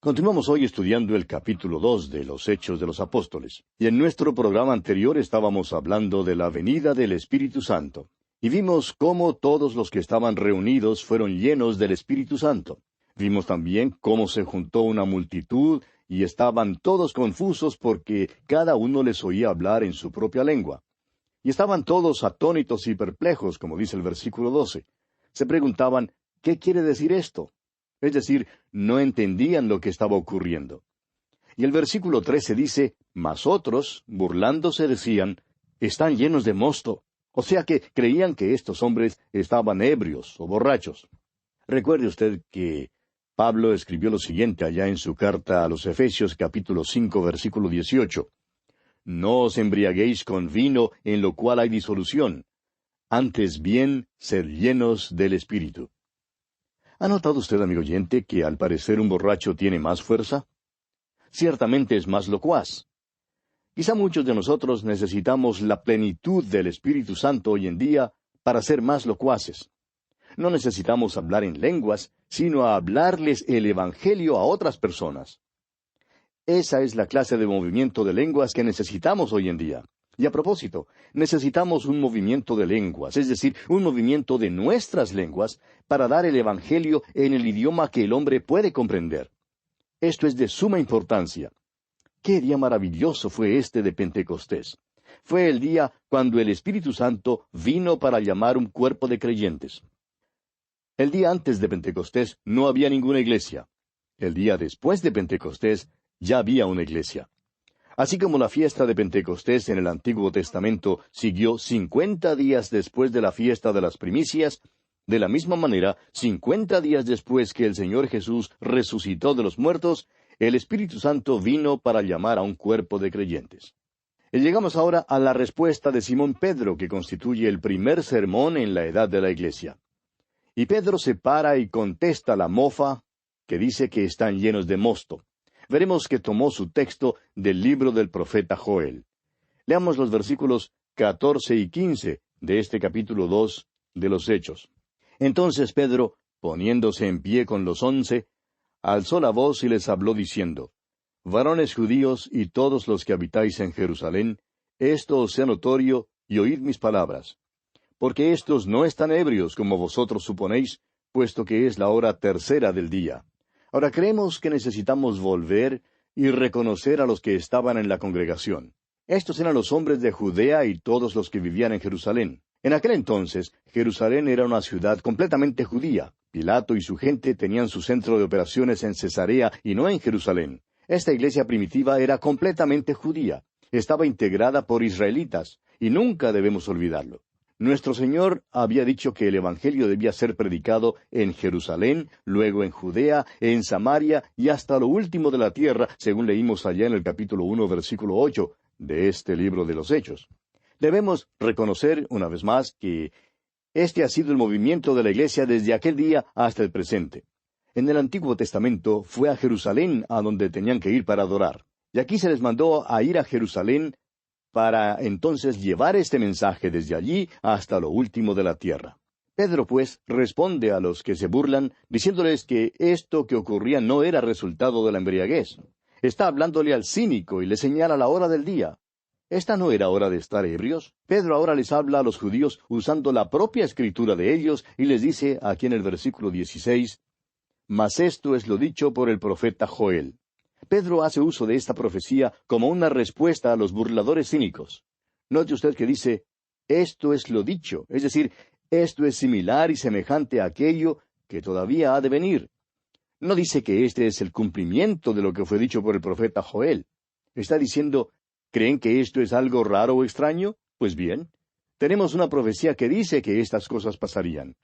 Continuamos hoy estudiando el capítulo 2 de los Hechos de los Apóstoles. Y en nuestro programa anterior estábamos hablando de la venida del Espíritu Santo. Y vimos cómo todos los que estaban reunidos fueron llenos del Espíritu Santo. Vimos también cómo se juntó una multitud y estaban todos confusos porque cada uno les oía hablar en su propia lengua. Y estaban todos atónitos y perplejos, como dice el versículo 12. Se preguntaban, ¿qué quiere decir esto? Es decir, no entendían lo que estaba ocurriendo. Y el versículo 13 dice, mas otros, burlándose, decían, están llenos de mosto. O sea que creían que estos hombres estaban ebrios o borrachos. Recuerde usted que Pablo escribió lo siguiente allá en su carta a los Efesios capítulo 5 versículo 18. No os embriaguéis con vino en lo cual hay disolución. Antes bien, sed llenos del Espíritu. ¿Ha notado usted, amigo oyente, que al parecer un borracho tiene más fuerza? Ciertamente es más locuaz. Quizá muchos de nosotros necesitamos la plenitud del Espíritu Santo hoy en día para ser más locuaces. No necesitamos hablar en lenguas, sino a hablarles el Evangelio a otras personas. Esa es la clase de movimiento de lenguas que necesitamos hoy en día. Y a propósito, necesitamos un movimiento de lenguas, es decir, un movimiento de nuestras lenguas, para dar el Evangelio en el idioma que el hombre puede comprender. Esto es de suma importancia. ¡Qué día maravilloso fue este de Pentecostés! Fue el día cuando el Espíritu Santo vino para llamar un cuerpo de creyentes. El día antes de Pentecostés no había ninguna iglesia. El día después de Pentecostés ya había una iglesia. Así como la fiesta de Pentecostés en el Antiguo Testamento siguió 50 días después de la fiesta de las primicias, de la misma manera, 50 días después que el Señor Jesús resucitó de los muertos, el Espíritu Santo vino para llamar a un cuerpo de creyentes. Y llegamos ahora a la respuesta de Simón Pedro, que constituye el primer sermón en la edad de la iglesia. Y Pedro se para y contesta la mofa, que dice que están llenos de mosto. Veremos que tomó su texto del libro del profeta Joel. Leamos los versículos 14 y 15 de este capítulo 2 de los Hechos. Entonces Pedro, poniéndose en pie con los 11, alzó la voz y les habló diciendo, varones judíos y todos los que habitáis en Jerusalén, esto os sea notorio, y oíd mis palabras. Porque éstos no están ebrios como vosotros suponéis, puesto que es la hora tercera del día. Ahora creemos que necesitamos volver y reconocer a los que estaban en la congregación. Estos eran los hombres de Judea y todos los que vivían en Jerusalén. En aquel entonces, Jerusalén era una ciudad completamente judía. Pilato y su gente tenían su centro de operaciones en Cesarea y no en Jerusalén. Esta iglesia primitiva era completamente judía. Estaba integrada por israelitas, y nunca debemos olvidarlo. Nuestro Señor había dicho que el Evangelio debía ser predicado en Jerusalén, luego en Judea, en Samaria y hasta lo último de la tierra, según leímos allá en el capítulo 1, versículo 8 de este libro de los Hechos. Debemos reconocer, una vez más, que este ha sido el movimiento de la Iglesia desde aquel día hasta el presente. En el Antiguo Testamento fue a Jerusalén a donde tenían que ir para adorar. Y aquí se les mandó a ir a Jerusalén para entonces llevar este mensaje desde allí hasta lo último de la tierra. Pedro, pues, responde a los que se burlan, diciéndoles que esto que ocurría no era resultado de la embriaguez. Está hablándole al cínico y le señala la hora del día. ¿Esta no era hora de estar ebrios? Pedro ahora les habla a los judíos usando la propia escritura de ellos y les dice aquí en el versículo 16, mas esto es lo dicho por el profeta Joel. Pedro hace uso de esta profecía como una respuesta a los burladores cínicos. Note usted que dice, esto es lo dicho, es decir, esto es similar y semejante a aquello que todavía ha de venir. No dice que este es el cumplimiento de lo que fue dicho por el profeta Joel. Está diciendo, ¿creen que esto es algo raro o extraño? Pues bien, tenemos una profecía que dice que estas cosas pasarían.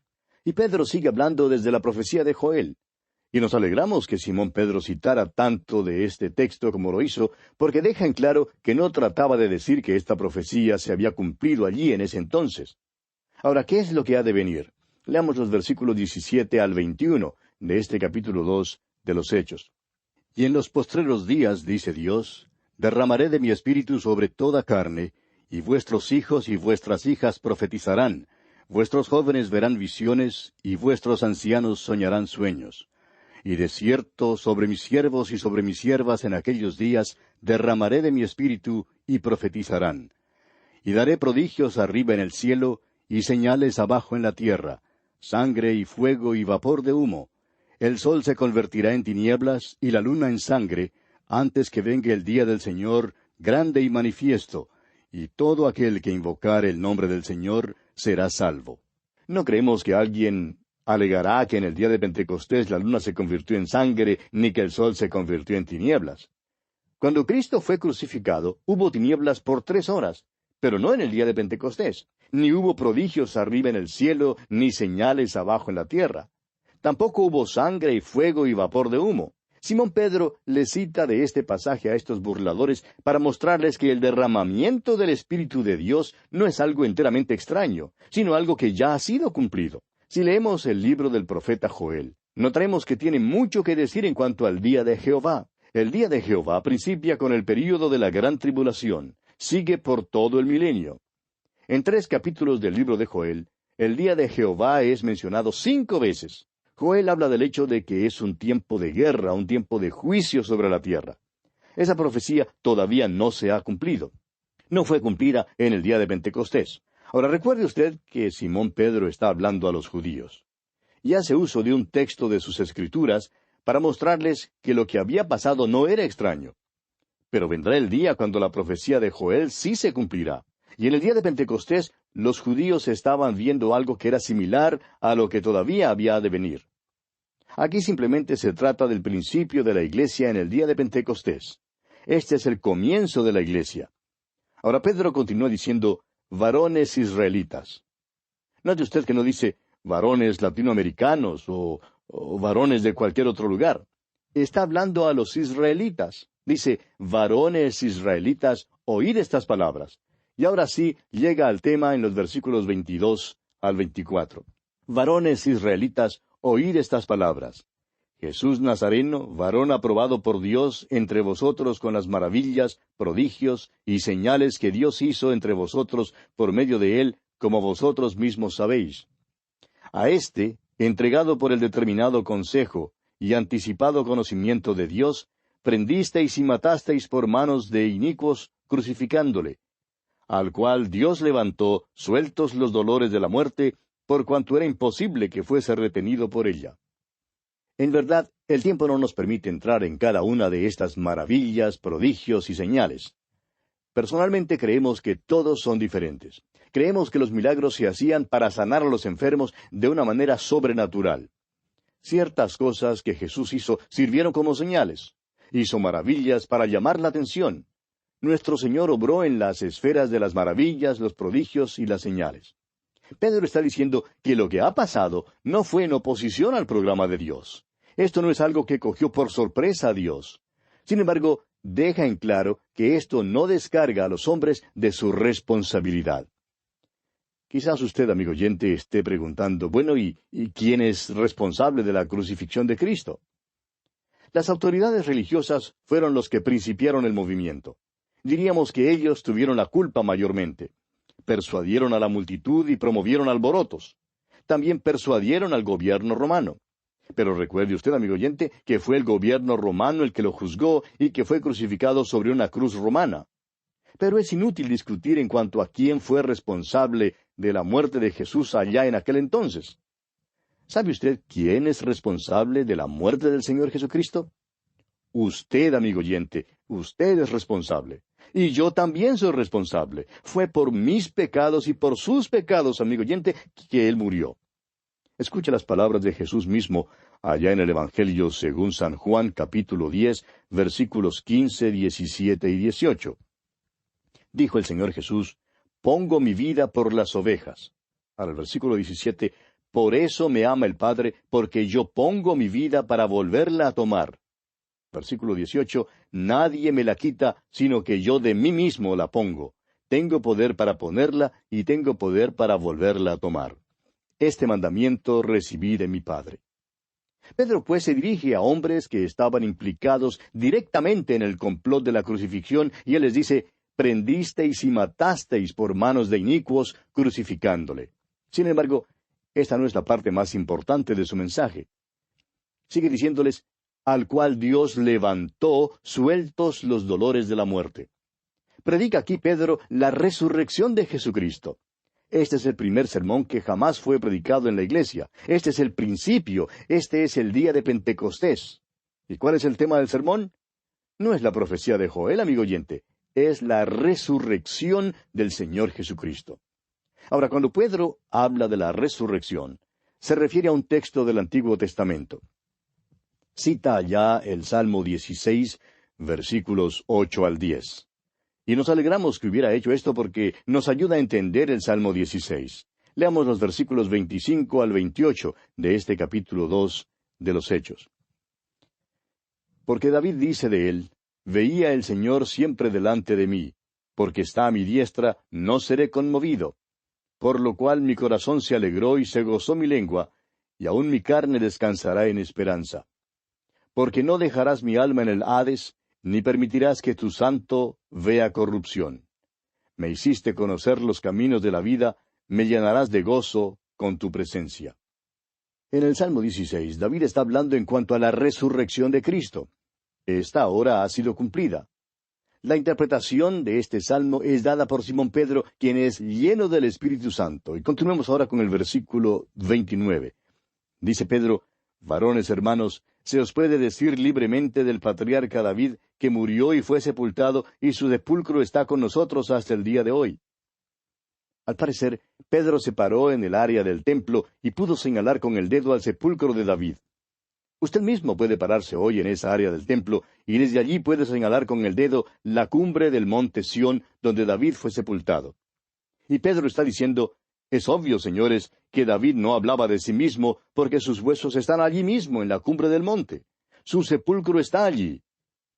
Y Pedro sigue hablando desde la profecía de Joel. Y nos alegramos que Simón Pedro citara tanto de este texto como lo hizo, porque deja en claro que no trataba de decir que esta profecía se había cumplido allí en ese entonces. Ahora, ¿qué es lo que ha de venir? Leamos los versículos 17 al 21 de este capítulo 2 de los Hechos. Y en los postreros días, dice Dios, derramaré de mi espíritu sobre toda carne, y vuestros hijos y vuestras hijas profetizarán, vuestros jóvenes verán visiones, y vuestros ancianos soñarán sueños. y de cierto sobre mis siervos y sobre mis siervas en aquellos días derramaré de mi espíritu, y profetizarán. Y daré prodigios arriba en el cielo, y señales abajo en la tierra, sangre y fuego y vapor de humo. El sol se convertirá en tinieblas, y la luna en sangre, antes que venga el día del Señor, grande y manifiesto, y todo aquel que invocar el nombre del Señor será salvo. No creemos que alguien alegará que en el día de Pentecostés la luna se convirtió en sangre, ni que el sol se convirtió en tinieblas. Cuando Cristo fue crucificado, hubo tinieblas por 3 horas, pero no en el día de Pentecostés. Ni hubo prodigios arriba en el cielo, ni señales abajo en la tierra. Tampoco hubo sangre y fuego y vapor de humo. Simón Pedro le cita de este pasaje a estos burladores para mostrarles que el derramamiento del Espíritu de Dios no es algo enteramente extraño, sino algo que ya ha sido cumplido. Si leemos el libro del profeta Joel, notaremos que tiene mucho que decir en cuanto al día de Jehová. El día de Jehová principia con el período de la gran tribulación, sigue por todo el milenio. En 3 capítulos del libro de Joel, el día de Jehová es mencionado 5 veces. Joel habla del hecho de que es un tiempo de guerra, un tiempo de juicio sobre la tierra. Esa profecía todavía no se ha cumplido. No fue cumplida en el día de Pentecostés. Ahora recuerde usted que Simón Pedro está hablando a los judíos. Y hace uso de un texto de sus Escrituras para mostrarles que lo que había pasado no era extraño. Pero vendrá el día cuando la profecía de Joel sí se cumplirá. Y en el día de Pentecostés, los judíos estaban viendo algo que era similar a lo que todavía había de venir. Aquí simplemente se trata del principio de la iglesia en el día de Pentecostés. Este es el comienzo de la iglesia. Ahora Pedro continúa diciendo, varones israelitas. Note usted que no dice varones latinoamericanos o varones de cualquier otro lugar. Está hablando a los israelitas. Dice, varones israelitas, oíd estas palabras. Y ahora sí llega al tema en los versículos 22 al 24. Varones israelitas, oíd estas palabras. Jesús Nazareno, varón aprobado por Dios entre vosotros con las maravillas, prodigios y señales que Dios hizo entre vosotros por medio de él, como vosotros mismos sabéis. A éste, entregado por el determinado consejo y anticipado conocimiento de Dios, prendisteis y matasteis por manos de inicuos, crucificándole, al cual Dios levantó, sueltos los dolores de la muerte, por cuanto era imposible que fuese retenido por ella. En verdad, el tiempo no nos permite entrar en cada una de estas maravillas, prodigios y señales. Personalmente creemos que todos son diferentes. Creemos que los milagros se hacían para sanar a los enfermos de una manera sobrenatural. Ciertas cosas que Jesús hizo sirvieron como señales. Hizo maravillas para llamar la atención. Nuestro Señor obró en las esferas de las maravillas, los prodigios y las señales. Pedro está diciendo que lo que ha pasado no fue en oposición al programa de Dios. Esto no es algo que cogió por sorpresa a Dios. Sin embargo, deja en claro que esto no descarga a los hombres de su responsabilidad. Quizás usted, amigo oyente, esté preguntando, bueno, ¿y quién es responsable de la crucifixión de Cristo? Las autoridades religiosas fueron los que principiaron el movimiento. Diríamos que ellos tuvieron la culpa mayormente. Persuadieron a la multitud y promovieron alborotos. También persuadieron al gobierno romano. Pero recuerde usted, amigo oyente, que fue el gobierno romano el que lo juzgó y que fue crucificado sobre una cruz romana. Pero es inútil discutir en cuanto a quién fue responsable de la muerte de Jesús allá en aquel entonces. ¿Sabe usted quién es responsable de la muerte del Señor Jesucristo? Usted, amigo oyente, usted es responsable. Y yo también soy responsable. Fue por mis pecados y por sus pecados, amigo oyente, que Él murió. Escucha las palabras de Jesús mismo allá en el Evangelio según San Juan, capítulo 10, versículos 15, 17 y 18. Dijo el Señor Jesús, pongo mi vida por las ovejas. Ahora el versículo 17, por eso me ama el Padre, porque yo pongo mi vida para volverla a tomar. Versículo 18, nadie me la quita, sino que yo de mí mismo la pongo. Tengo poder para ponerla y tengo poder para volverla a tomar. Este mandamiento recibí de mi Padre. Pedro pues se dirige a hombres que estaban implicados directamente en el complot de la crucifixión y él les dice, prendisteis y matasteis por manos de inicuos, crucificándole. Sin embargo, esta no es la parte más importante de su mensaje. Sigue diciéndoles, al cual Dios levantó, sueltos los dolores de la muerte. Predica aquí Pedro la resurrección de Jesucristo. Este es el primer sermón que jamás fue predicado en la iglesia. Este es el principio. Este es el día de Pentecostés. ¿Y cuál es el tema del sermón? No es la profecía de Joel, amigo oyente. Es la resurrección del Señor Jesucristo. Ahora, cuando Pedro habla de la resurrección, se refiere a un texto del Antiguo Testamento. Cita allá el Salmo 16, versículos 8 al 10. Y nos alegramos que hubiera hecho esto porque nos ayuda a entender el Salmo 16. Leamos los versículos 25 al 28 de este capítulo 2 de los Hechos. Porque David dice de él, veía el Señor siempre delante de mí, porque está a mi diestra, no seré conmovido. Por lo cual mi corazón se alegró y se gozó mi lengua, y aun mi carne descansará en esperanza. Porque no dejarás mi alma en el Hades, ni permitirás que tu santo vea corrupción. Me hiciste conocer los caminos de la vida, me llenarás de gozo con tu presencia. En el Salmo 16, David está hablando en cuanto a la resurrección de Cristo. Esta ahora ha sido cumplida. La interpretación de este salmo es dada por Simón Pedro, quien es lleno del Espíritu Santo. Y continuemos ahora con el versículo 29. Dice Pedro, varones hermanos, se os puede decir libremente del patriarca David, que murió y fue sepultado, y su sepulcro está con nosotros hasta el día de hoy. Al parecer, Pedro se paró en el área del templo y pudo señalar con el dedo al sepulcro de David. Usted mismo puede pararse hoy en esa área del templo y desde allí puede señalar con el dedo la cumbre del monte Sión donde David fue sepultado. Y Pedro está diciendo, es obvio, señores, que David no hablaba de sí mismo porque sus huesos están allí mismo en la cumbre del monte. Su sepulcro está allí.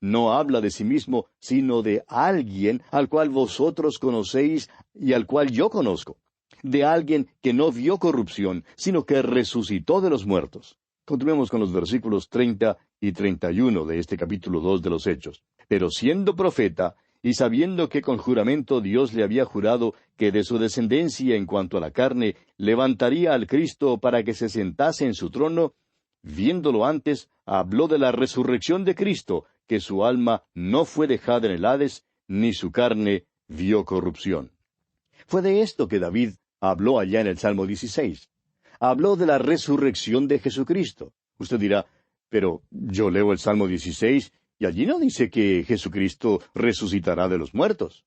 No habla de sí mismo, sino de alguien al cual vosotros conocéis y al cual yo conozco. De alguien que no vio corrupción, sino que resucitó de los muertos. Continuemos con los versículos 30 y 31 de este capítulo 2 de los Hechos. Pero siendo profeta, y sabiendo que con juramento Dios le había jurado que de su descendencia en cuanto a la carne levantaría al Cristo para que se sentase en su trono, viéndolo antes, habló de la resurrección de Cristo, que su alma no fue dejada en el Hades, ni su carne vio corrupción. Fue de esto que David habló allá en el Salmo 16. Habló de la resurrección de Jesucristo. Usted dirá, pero yo leo el Salmo 16 y allí no dice que Jesucristo resucitará de los muertos.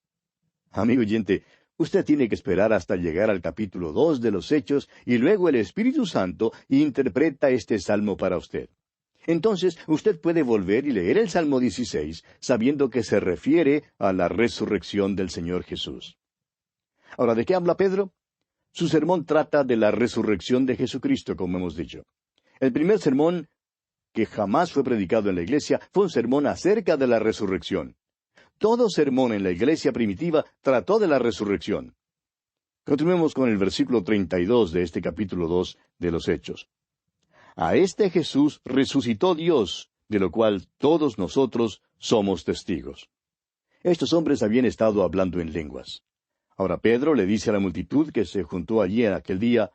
Amigo oyente, usted tiene que esperar hasta llegar al capítulo 2 de los Hechos y luego el Espíritu Santo interpreta este salmo para usted. Entonces, usted puede volver y leer el Salmo 16 sabiendo que se refiere a la resurrección del Señor Jesús. Ahora, ¿de qué habla Pedro? Su sermón trata de la resurrección de Jesucristo, como hemos dicho. El primer sermón que jamás fue predicado en la iglesia fue un sermón acerca de la resurrección. Todo sermón en la iglesia primitiva trató de la resurrección. Continuemos con el versículo 32 de este capítulo 2 de los Hechos. A este Jesús resucitó Dios, de lo cual todos nosotros somos testigos. Estos hombres habían estado hablando en lenguas. Ahora Pedro le dice a la multitud que se juntó allí en aquel día,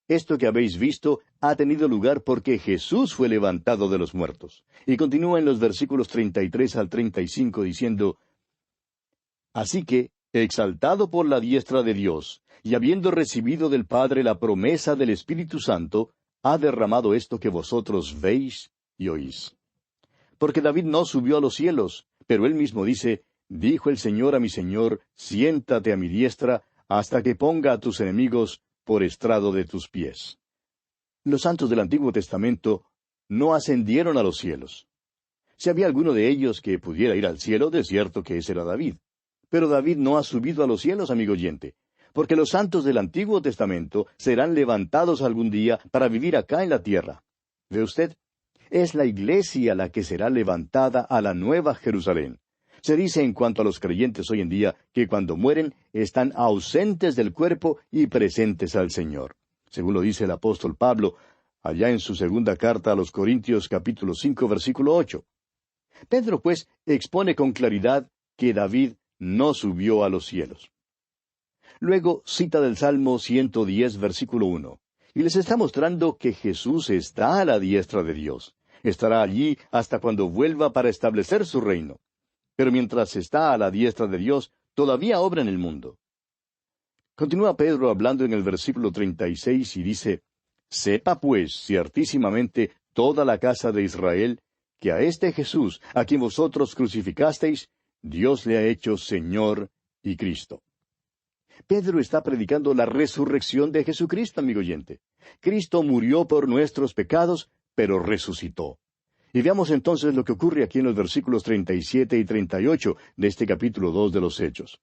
esto que habéis visto ha tenido lugar porque Jesús fue levantado de los muertos. Y continúa en los versículos 33 al 35 diciendo, así que, exaltado por la diestra de Dios, y habiendo recibido del Padre la promesa del Espíritu Santo, ha derramado esto que vosotros veis y oís. Porque David no subió a los cielos, pero él mismo dice, dijo el Señor a mi Señor, siéntate a mi diestra, hasta que ponga a tus enemigos por estrado de tus pies. Los santos del Antiguo Testamento no ascendieron a los cielos. Si había alguno de ellos que pudiera ir al cielo, de cierto que ese era David. Pero David no ha subido a los cielos, amigo oyente, porque los santos del Antiguo Testamento serán levantados algún día para vivir acá en la tierra. ¿Ve usted? Es la iglesia la que será levantada a la nueva Jerusalén. Se dice en cuanto a los creyentes hoy en día que cuando mueren están ausentes del cuerpo y presentes al Señor. Según lo dice el apóstol Pablo, allá en su segunda carta a los Corintios capítulo 5 versículo 8. Pedro, pues, expone con claridad que David no subió a los cielos. Luego cita del Salmo 110 versículo 1, y les está mostrando que Jesús está a la diestra de Dios. Estará allí hasta cuando vuelva para establecer su reino. Pero mientras está a la diestra de Dios, todavía obra en el mundo. Continúa Pedro hablando en el versículo 36 y dice, «Sepa pues ciertísimamente toda la casa de Israel, que a este Jesús, a quien vosotros crucificasteis, Dios le ha hecho Señor y Cristo». Pedro está predicando la resurrección de Jesucristo, amigo oyente. Cristo murió por nuestros pecados, pero resucitó. Y veamos entonces lo que ocurre aquí en los versículos 37 y 38 de este capítulo 2 de los Hechos.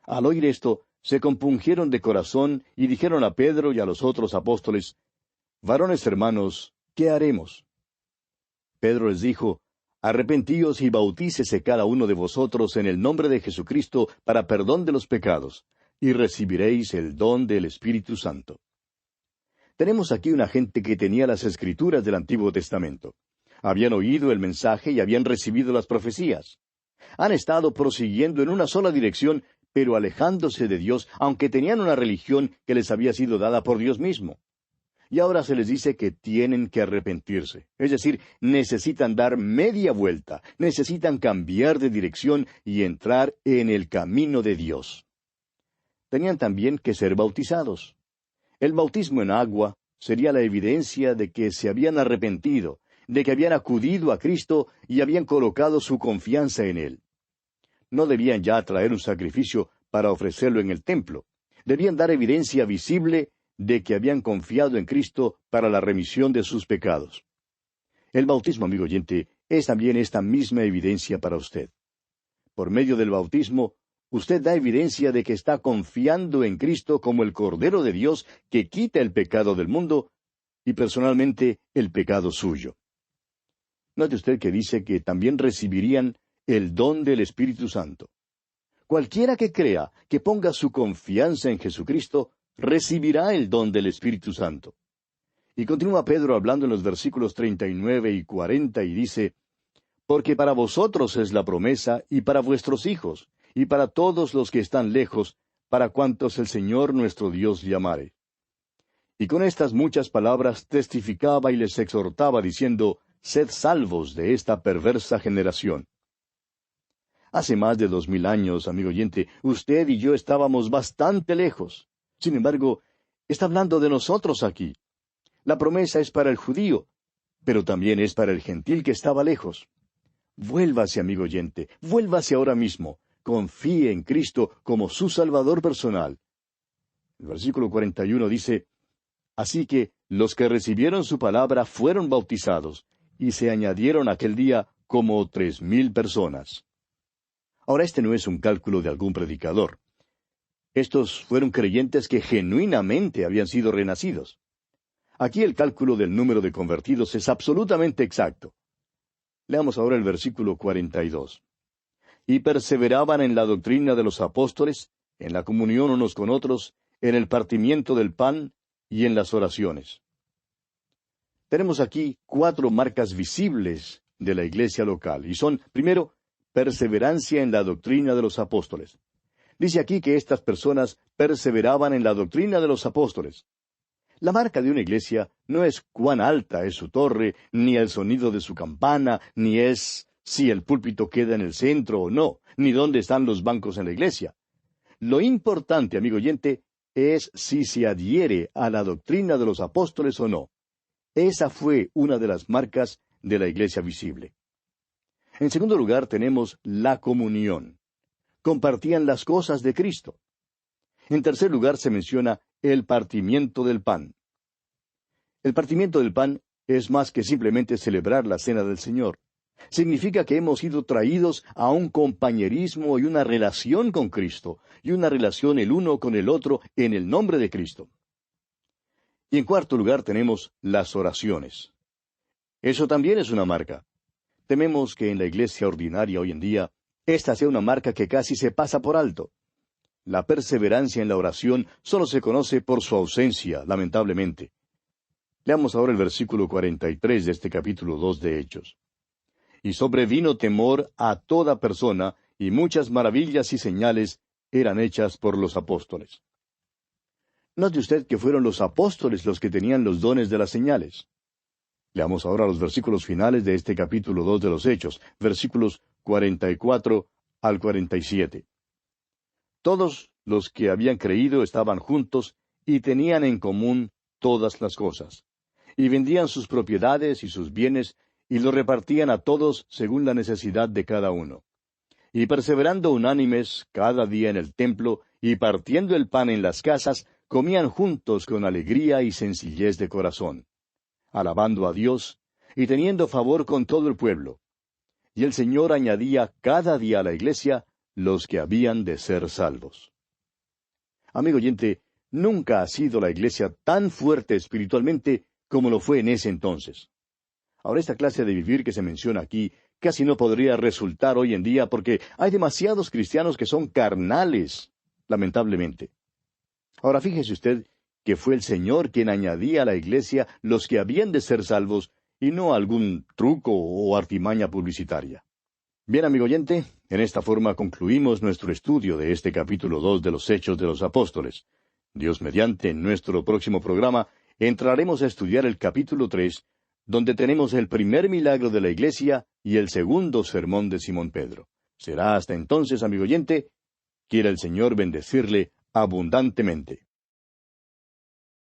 Al oír esto, se compungieron de corazón y dijeron a Pedro y a los otros apóstoles, «Varones hermanos, ¿qué haremos?» Pedro les dijo, «Arrepentíos y bautícese cada uno de vosotros en el nombre de Jesucristo para perdón de los pecados, y recibiréis el don del Espíritu Santo». Tenemos aquí una gente que tenía las Escrituras del Antiguo Testamento. Habían oído el mensaje y habían recibido las profecías. Han estado prosiguiendo en una sola dirección, pero alejándose de Dios, aunque tenían una religión que les había sido dada por Dios mismo. Y ahora se les dice que tienen que arrepentirse. Es decir, necesitan dar media vuelta, necesitan cambiar de dirección y entrar en el camino de Dios. Tenían también que ser bautizados. El bautismo en agua sería la evidencia de que se habían arrepentido, de que habían acudido a Cristo y habían colocado su confianza en Él. No debían ya traer un sacrificio para ofrecerlo en el templo. Debían dar evidencia visible de que habían confiado en Cristo para la remisión de sus pecados. El bautismo, amigo oyente, es también esta misma evidencia para usted. Por medio del bautismo, usted da evidencia de que está confiando en Cristo como el Cordero de Dios que quita el pecado del mundo y personalmente el pecado suyo. Note usted que dice que también recibirían el don del Espíritu Santo. Cualquiera que crea, que ponga su confianza en Jesucristo, recibirá el don del Espíritu Santo. Y continúa Pedro hablando en los versículos 39 y 40 y dice, «Porque para vosotros es la promesa, y para vuestros hijos, y para todos los que están lejos, para cuantos el Señor nuestro Dios llamare». Y con estas muchas palabras testificaba y les exhortaba diciendo, «Sed salvos de esta perversa generación». Hace más de 2000 años, amigo oyente, usted y yo estábamos bastante lejos. Sin embargo, está hablando de nosotros aquí. La promesa es para el judío, pero también es para el gentil que estaba lejos. Vuélvase, amigo oyente, vuélvase ahora mismo. Confíe en Cristo como su Salvador personal. El versículo 41 dice, «Así que los que recibieron su palabra fueron bautizados, y se añadieron aquel día como 3000 personas». Ahora, este no es un cálculo de algún predicador. Estos fueron creyentes que genuinamente habían sido renacidos. Aquí el cálculo del número de convertidos es absolutamente exacto. Leamos ahora el versículo 42. «Y perseveraban en la doctrina de los apóstoles, en la comunión unos con otros, en el partimiento del pan y en las oraciones». Tenemos aquí 4 marcas visibles de la iglesia local, y son, primero, perseverancia en la doctrina de los apóstoles. Dice aquí que estas personas perseveraban en la doctrina de los apóstoles. La marca de una iglesia no es cuán alta es su torre, ni el sonido de su campana, ni es si el púlpito queda en el centro o no, ni dónde están los bancos en la iglesia. Lo importante, amigo oyente, es si se adhiere a la doctrina de los apóstoles o no. Esa fue una de las marcas de la iglesia visible. En segundo lugar, tenemos la comunión. Compartían las cosas de Cristo. En tercer lugar, se menciona el partimiento del pan. El partimiento del pan es más que simplemente celebrar la cena del Señor. Significa que hemos sido traídos a un compañerismo y una relación con Cristo, y una relación el uno con el otro en el nombre de Cristo. Y en cuarto lugar tenemos las oraciones. Eso también es una marca. Tememos que en la iglesia ordinaria hoy en día, esta sea una marca que casi se pasa por alto. La perseverancia en la oración solo se conoce por su ausencia, lamentablemente. Leamos ahora el versículo 43 de este capítulo 2 de Hechos. «Y sobrevino temor a toda persona, y muchas maravillas y señales eran hechas por los apóstoles». Note usted que fueron los apóstoles los que tenían los dones de las señales. Leamos ahora los versículos finales de este capítulo 2 de los Hechos, versículos 44 al 47. Todos los que habían creído estaban juntos y tenían en común todas las cosas. Y vendían sus propiedades y sus bienes y los repartían a todos según la necesidad de cada uno. Y perseverando unánimes cada día en el templo y partiendo el pan en las casas, comían juntos con alegría y sencillez de corazón, alabando a Dios y teniendo favor con todo el pueblo. Y el Señor añadía cada día a la iglesia los que habían de ser salvos. Amigo oyente, nunca ha sido la iglesia tan fuerte espiritualmente como lo fue en ese entonces. Ahora, esta clase de vivir que se menciona aquí casi no podría resultar hoy en día porque hay demasiados cristianos que son carnales, lamentablemente. Ahora, fíjese usted que fue el Señor quien añadía a la iglesia los que habían de ser salvos y no algún truco o artimaña publicitaria. Bien, amigo oyente, en esta forma concluimos nuestro estudio de este capítulo 2 de los Hechos de los Apóstoles. Dios mediante, en nuestro próximo programa entraremos a estudiar el capítulo 3, donde tenemos el primer milagro de la iglesia y el segundo sermón de Simón Pedro. Será hasta entonces, amigo oyente, quiera el Señor bendecirle abundantemente.